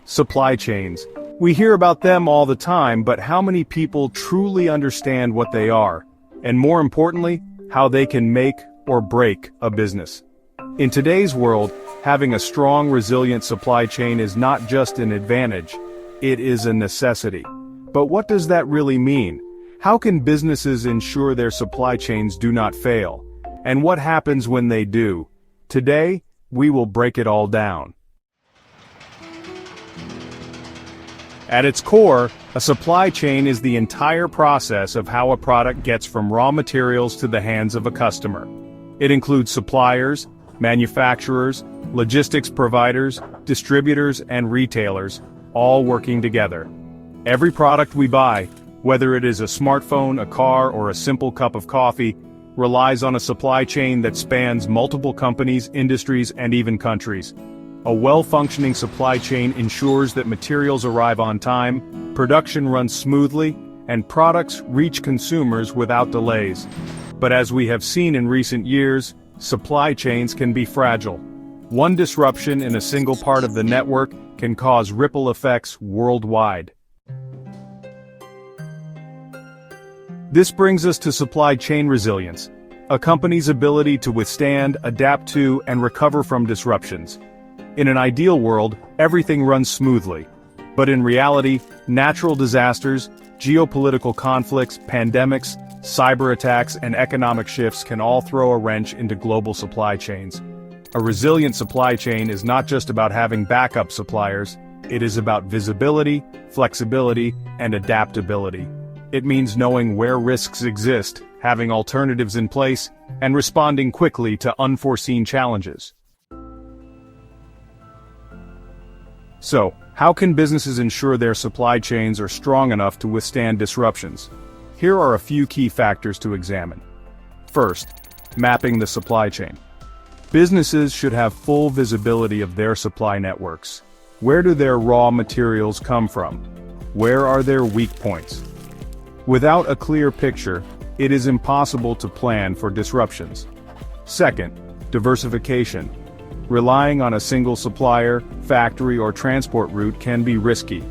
Supply chains. We hear about them all the time, but how many people truly understand what they are? And more importantly, how they can make or break a business. In today's world, having a strong, resilient supply chain is not just an advantage, it is a necessity. But what does that really mean? How can businesses ensure their supply chains do not fail? And what happens when they do? Today, we will break it all down. At its core, a supply chain is the entire process of how a product gets from raw materials to the hands of a customer. It includes suppliers, manufacturers, logistics providers, distributors, and retailers, all working together. Every product we buy, whether it is a smartphone, a car, or a simple cup of coffee, relies on a supply chain that spans multiple companies, industries, and even countries. A well-functioning supply chain ensures that materials arrive on time, production runs smoothly, and products reach consumers without delays. But as we have seen in recent years, supply chains can be fragile. One disruption in a single part of the network can cause ripple effects worldwide. This brings us to supply chain resilience, a company's ability to withstand, adapt to, and recover from disruptions. In an ideal world, everything runs smoothly. But in reality, natural disasters, geopolitical conflicts, pandemics, cyber attacks, and economic shifts can all throw a wrench into global supply chains. A resilient supply chain is not just about having backup suppliers, it is about visibility, flexibility, and adaptability. It means knowing where risks exist, having alternatives in place, and responding quickly to unforeseen challenges. So, how can businesses ensure their supply chains are strong enough to withstand disruptions? Here are a few key factors to examine. First, mapping the supply chain. Businesses should have full visibility of their supply networks. Where do their raw materials come from? Where are their weak points? Without a clear picture, it is impossible to plan for disruptions. Second, diversification. Relying on a single supplier, factory, or transport route can be risky.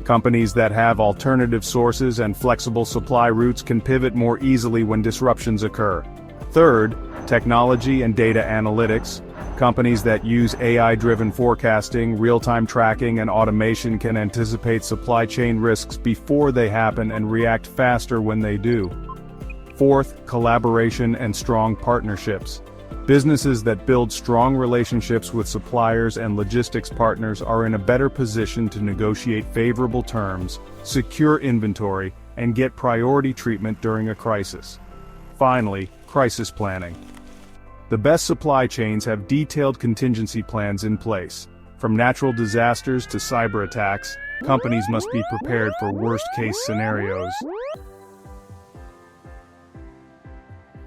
Companies that have alternative sources and flexible supply routes can pivot more easily when disruptions occur. Third, technology and data analytics. Companies that use AI-driven forecasting, real-time tracking, and automation can anticipate supply chain risks before they happen and react faster when they do. Fourth, collaboration and strong partnerships. Businesses that build strong relationships with suppliers and logistics partners are in a better position to negotiate favorable terms, secure inventory, and get priority treatment during a crisis. Finally, crisis planning. The best supply chains have detailed contingency plans in place. From natural disasters to cyber attacks, companies must be prepared for worst-case scenarios.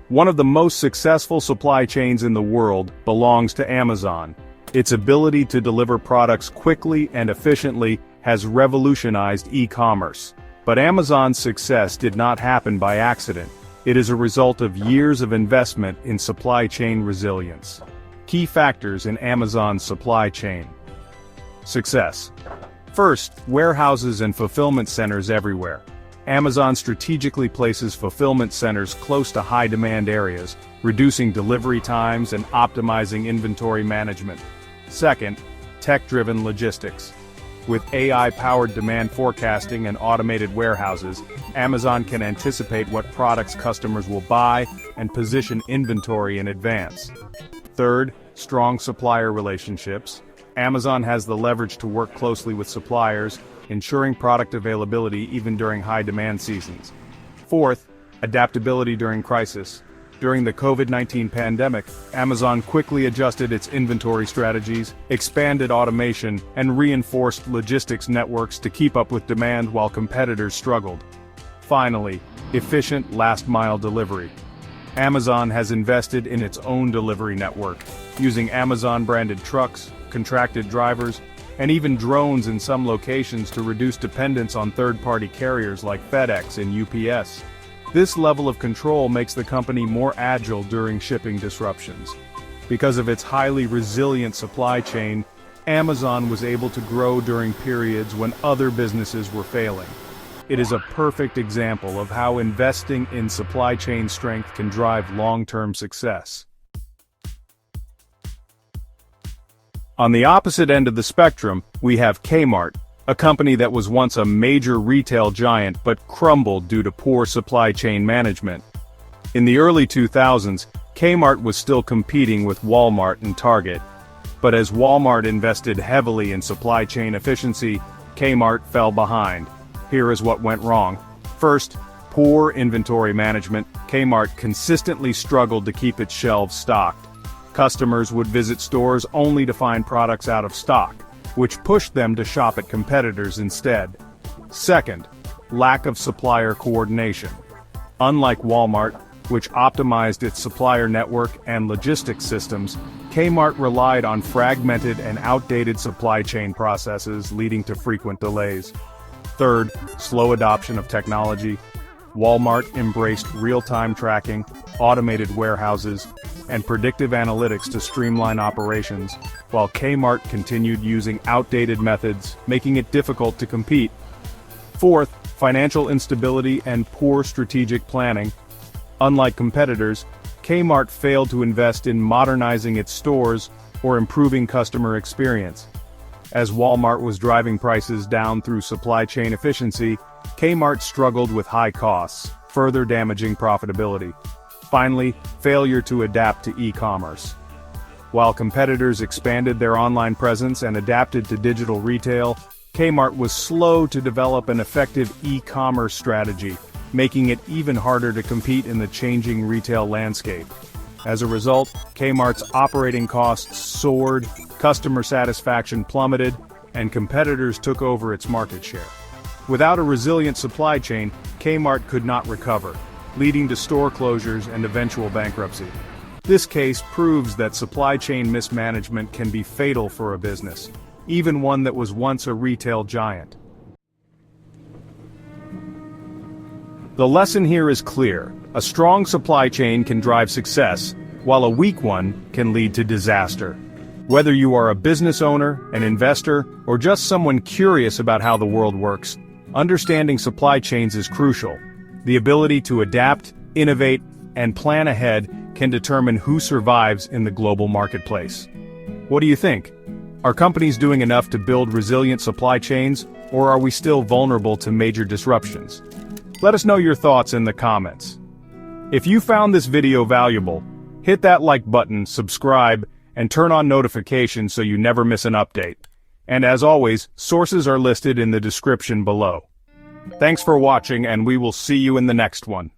One of the most successful supply chains in the world belongs to Amazon. Its ability to deliver products quickly and efficiently has revolutionized e-commerce. But Amazon's success did not happen by accident. It is a result of years of investment in supply chain resilience. Key factors in Amazon's supply chain. Success. First, warehouses and fulfillment centers everywhere. Amazon strategically places fulfillment centers close to high-demand areas, reducing delivery times and optimizing inventory management. Second, tech-driven logistics. With AI-powered demand forecasting and automated warehouses, Amazon can anticipate what products customers will buy and position inventory in advance. Third, strong supplier relationships. Amazon has the leverage to work closely with suppliers, ensuring product availability even during high-demand seasons. Fourth, adaptability during crisis. During the COVID-19 pandemic, Amazon quickly adjusted its inventory strategies, expanded automation, and reinforced logistics networks to keep up with demand while competitors struggled. Finally, efficient last-mile delivery. Amazon has invested in its own delivery network, using Amazon-branded trucks, contracted drivers, and even drones in some locations to reduce dependence on third-party carriers like FedEx and UPS. This level of control makes the company more agile during shipping disruptions. Because of its highly resilient supply chain, Amazon was able to grow during periods when other businesses were failing. It is a perfect example of how investing in supply chain strength can drive long-term success. On the opposite end of the spectrum, we have Kmart, a company that was once a major retail giant but crumbled due to poor supply chain management. In the early 2000s, Kmart was still competing with Walmart and Target. But as Walmart invested heavily in supply chain efficiency, Kmart fell behind. Here is what went wrong. First, poor inventory management. Kmart consistently struggled to keep its shelves stocked. Customers would visit stores only to find products out of stock, which pushed them to shop at competitors instead. Second, lack of supplier coordination. Unlike Walmart, which optimized its supplier network and logistics systems, Kmart relied on fragmented and outdated supply chain processes, leading to frequent delays. Third, slow adoption of technology. Walmart embraced real-time tracking, automated warehouses, and predictive analytics to streamline operations, while Kmart continued using outdated methods, making it difficult to compete. Fourth, financial instability and poor strategic planning. Unlike competitors, Kmart failed to invest in modernizing its stores or improving customer experience. As Walmart was driving prices down through supply chain efficiency, Kmart struggled with high costs, further damaging profitability. Finally, failure to adapt to e-commerce. While competitors expanded their online presence and adapted to digital retail, Kmart was slow to develop an effective e-commerce strategy, making it even harder to compete in the changing retail landscape. As a result, Kmart's operating costs soared, customer satisfaction plummeted, and competitors took over its market share. Without a resilient supply chain, Kmart could not recover, leading to store closures and eventual bankruptcy. This case proves that supply chain mismanagement can be fatal for a business, even one that was once a retail giant. The lesson here is clear. A strong supply chain can drive success, while a weak one can lead to disaster. Whether you are a business owner, an investor, or just someone curious about how the world works, understanding supply chains is crucial. The ability to adapt, innovate, and plan ahead can determine who survives in the global marketplace. What do you think? Are companies doing enough to build resilient supply chains, or are we still vulnerable to major disruptions? Let us know your thoughts in the comments. If you found this video valuable, hit that like button, subscribe, and turn on notifications so you never miss an update. And as always, sources are listed in the description below. Thanks for watching, and we will see you in the next one.